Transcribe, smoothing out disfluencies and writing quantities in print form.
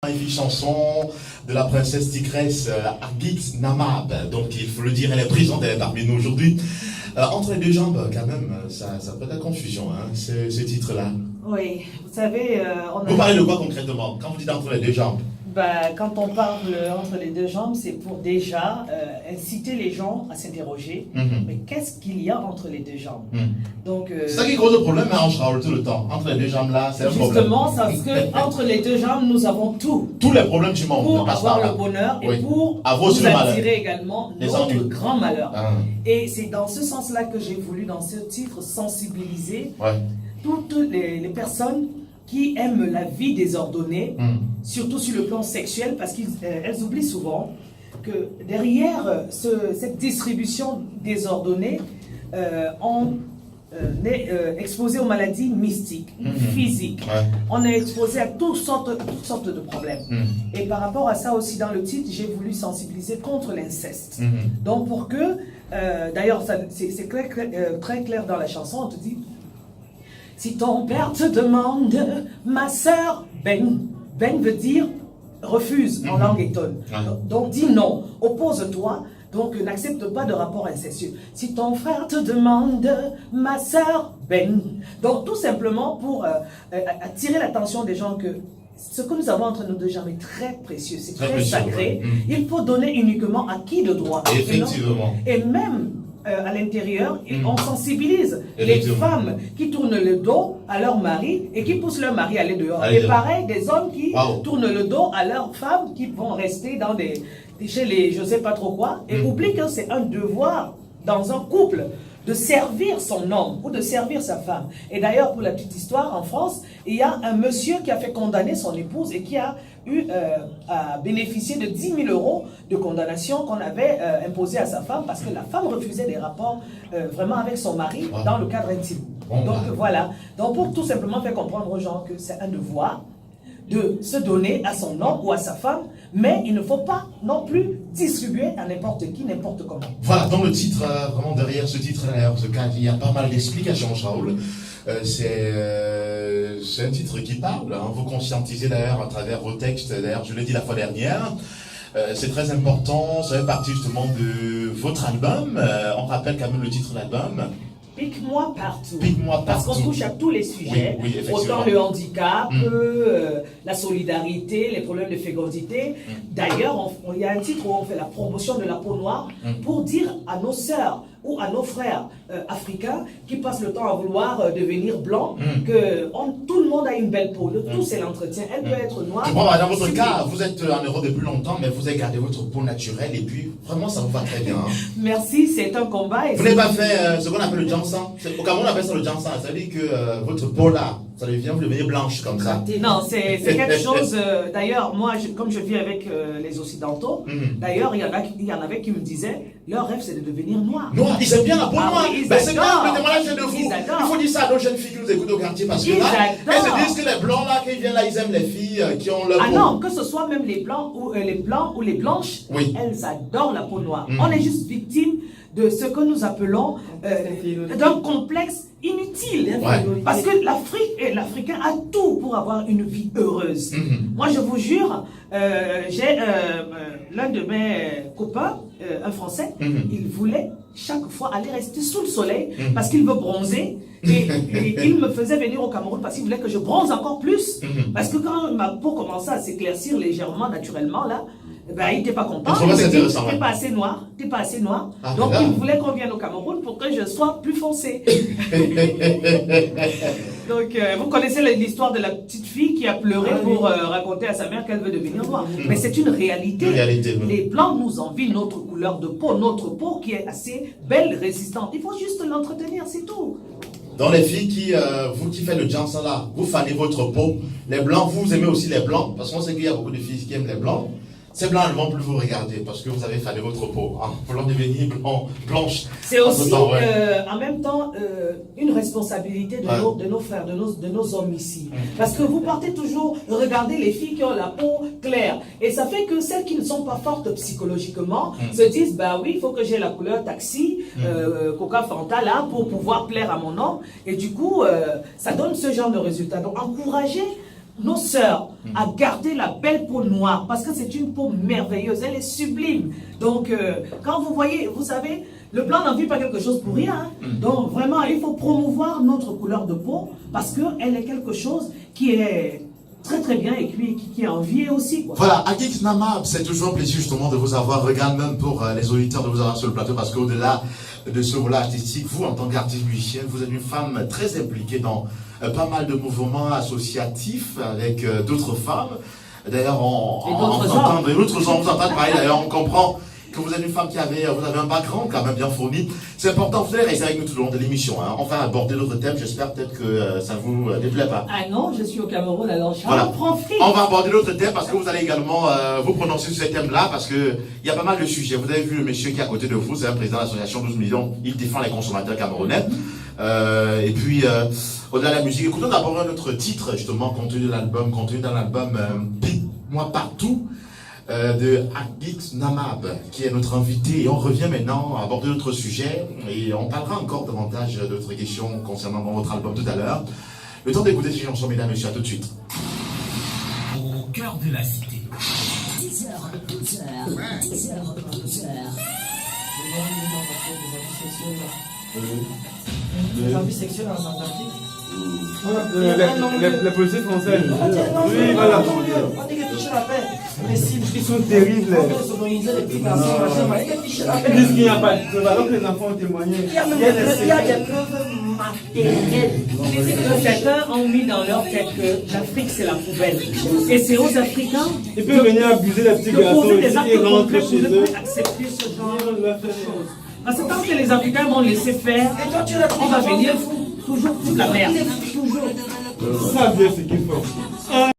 Magnifique chanson de la princesse tigresse Argit Namab. Donc il faut le dire, elle est présente, elle est parmi nous aujourd'hui. Entre les deux jambes, quand même, ça peut être confusion, hein, ce titre-là. Oui, vous savez, Vous parlez de quoi concrètement quand vous dites entre les deux jambes? Quand on parle entre les deux jambes, c'est pour déjà inciter les gens à s'interroger. Mais qu'est-ce qu'il y a entre les deux jambes? Donc, c'est ça qui cause le problème, hein, Raoul, tout le temps. Entre les deux jambes là, c'est un problème. Justement, c'est parce que entre les deux jambes, nous avons tout. Tous les problèmes du monde. Pour avoir le bonheur et pour nous attirer également notre grand malheur. Et c'est dans ce sens-là que j'ai voulu, dans ce titre, sensibiliser toutes les personnes qui aiment la vie désordonnée, surtout sur le plan sexuel, parce qu'elles oublient souvent que derrière cette distribution désordonnée, on est exposé aux maladies mystiques, physiques. On est exposé à toutes sortes de problèmes. Et par rapport à ça aussi, dans le titre, j'ai voulu sensibiliser contre l'inceste. Donc pour que, d'ailleurs, c'est très clair dans la chanson, on te dit: si ton père te demande, ma sœur, ben veut dire refuse en langue étonne. Donc dis non, oppose-toi, donc n'accepte pas de rapport incestueux. Si ton frère te demande, ma sœur, ben. Donc tout simplement pour attirer l'attention des gens que ce que nous avons entre nos deux jambes est très précieux, c'est très sacré. Il faut donner uniquement à qui de droit. Effectivement. Et même à l'intérieur, on sensibilise les femmes qui tournent le dos à leur mari et qui poussent leur mari à aller dehors. Et pareil, des hommes qui tournent le dos à leurs femmes qui vont rester dans chez les je sais pas trop quoi, et oublient que c'est un devoir dans un couple de servir son homme ou de servir sa femme. Et d'ailleurs, pour la petite histoire, en France, il y a un monsieur qui a fait condamner son épouse et qui a eu à bénéficier de 10 000 € de condamnation qu'on avait imposée à sa femme parce que la femme refusait des rapports vraiment avec son mari dans le cadre intime. Donc voilà. Donc pour tout simplement faire comprendre aux gens que c'est un devoir de se donner à son homme ou à sa femme, mais il ne faut pas non plus distribuer à n'importe qui, n'importe comment. Voilà, dans le titre, vraiment derrière ce titre, derrière ce cadre, il y a pas mal d'explications, Raoul. C'est un titre qui parle, hein, vous conscientisez d'ailleurs à travers vos textes, d'ailleurs je l'ai dit la fois dernière. C'est très important, ça fait partie justement de votre album. On rappelle quand même le titre de l'album. Pique-moi partout. Pique-moi partout. Parce qu'on touche à tous les sujets, autant le handicap, la solidarité, les problèmes de fécondité. D'ailleurs, il y a un titre où on fait la promotion de la peau noire pour dire à nos sœurs ou à nos frères africains qui passent le temps à vouloir devenir blancs que tout le monde a une belle peau. Le tout, c'est l'entretien. Elle peut être noire. Bon, dans votre cas, vous êtes en Europe depuis longtemps, mais vous avez gardé votre peau naturelle et puis vraiment, ça vous va très bien. Hein. Merci, c'est un combat. Vous n'avez pas fait ce qu'on appelle le jansan. Au Cameroun, on appelle ça le jansan. Ça veut dire que votre peau là, ça devient, vous devenez blanche comme ça. Non, c'est quelque chose. D'ailleurs, moi, comme je vis avec les Occidentaux, d'ailleurs, il y en avait qui me disaient leur rêve, c'est de devenir noir. Noir, ils aiment bien la peau noire. Ben, c'est bien, le témoignage de vous. Il faut dire ça à nos jeunes filles qui nous écoutent au quartier parce que là, elles se disent que les blancs là, qui viennent là, ils aiment les filles qui ont leur peau. Ah non, que ce soit même les blancs ou les blanches, elles adorent la peau noire. On est juste victime de ce que nous appelons d'un complexe inutile. Parce que l'Afrique et l'Africain a tout pour avoir une vie heureuse. Moi, je vous jure, j'ai l'un de mes copains, un Français, il voulait chaque fois aller rester sous le soleil parce qu'il veut bronzer. Et il me faisait venir au Cameroun parce qu'il voulait que je bronze encore plus. Parce que quand ma peau commençait à s'éclaircir légèrement, naturellement, là, ben, il n'était pas content. Il me dit, t'es pas assez noir, t'es pas assez noir. Donc il voulait qu'on vienne au Cameroun pour que je sois plus foncé. Donc vous connaissez l'histoire de la petite fille qui a pleuré pour raconter à sa mère qu'elle veut devenir noire. Mais c'est une réalité. Les blancs nous envient notre couleur de peau, notre peau qui est assez belle, résistante. Il faut juste l'entretenir, c'est tout. Dans les filles vous qui faites le jansan là, vous fanez votre peau. Les blancs, vous aimez aussi les blancs, parce qu'on sait qu'il y a beaucoup de filles qui aiment les blancs. Ces blancs ne vont plus vous regarder parce que vous avez fané votre peau. Hein, pour devenir blanche. C'est aussi en même temps une responsabilité de nos frères, de nos hommes ici. Parce que vous partez toujours regarder les filles qui ont la peau claire. Et ça fait que celles qui ne sont pas fortes psychologiquement se disent, bah oui, il faut que j'ai la couleur taxi, Coca Fanta là, pour pouvoir plaire à mon homme. Et du coup, ça donne ce genre de résultat. Donc encouragez nos sœurs à garder la belle peau noire, parce que c'est une peau merveilleuse, elle est sublime. Donc, quand vous voyez, vous savez, le blanc n'en vit pas quelque chose pour rien. Hein. Donc, vraiment, il faut promouvoir notre couleur de peau, parce qu'elle est quelque chose qui est très très bien et qui est envié aussi. Quoi. Voilà, Agix Namab, c'est toujours un plaisir justement de vous avoir. Regarde même pour les auditeurs de vous avoir sur le plateau, parce qu'au-delà de ce volet artistique, vous en tant qu'artiste musicienne, vous êtes une femme très impliquée dans pas mal de mouvements associatifs avec d'autres femmes. D'ailleurs, vous entendez pareil, d'ailleurs, on comprend que vous êtes une femme vous avez un background quand même bien fourni. C'est important, vous allez rester avec nous tout le long de l'émission. Hein. On va aborder d'autres thèmes, j'espère peut-être que ça vous déplaît pas. Ah non, je suis au Cameroun, alors voilà. On va aborder d'autres thèmes parce que vous allez également vous prononcer sur ces thèmes-là, parce qu'il y a pas mal de sujets. Vous avez vu le monsieur qui est à côté de vous, c'est un président de l'association 12 millions, il défend les consommateurs camerounais. Et puis, au-delà de la musique, écoutons d'abord un autre titre, justement, contenu dans l'album Pique-moi partout, de Agix Namab, qui est notre invité. Et on revient maintenant à aborder d'autres sujets, et on parlera encore davantage d'autres questions concernant votre album tout à l'heure. Le temps d'écouter ces chansons, mesdames et messieurs, à tout de suite. Au cœur de la cité. 10h, 12h, 10h, 12h. Les envies sexuelles en Centrafrique. Les policiers français. Oui, voilà. On dit que ficher la paix. Mais si ils sont terribles. on veut sodommiser les petits garçons, il y a ficher la paix. Ils disent qu'il n'y a pas de preuves, alors que les enfants ont témoigné. Il y a des preuves matérielles. Certains ont mis dans leur tête que l'Afrique c'est la poubelle. Et c'est aux Africains ils peuvent venir abuser les petits garçons et rentrer chez eux. Accepter ce genre de choses. Parce que tant que les Africains vont laisser faire, on va venir toujours toute la merde. Toujours. Ils savent bien ce qu'il faut.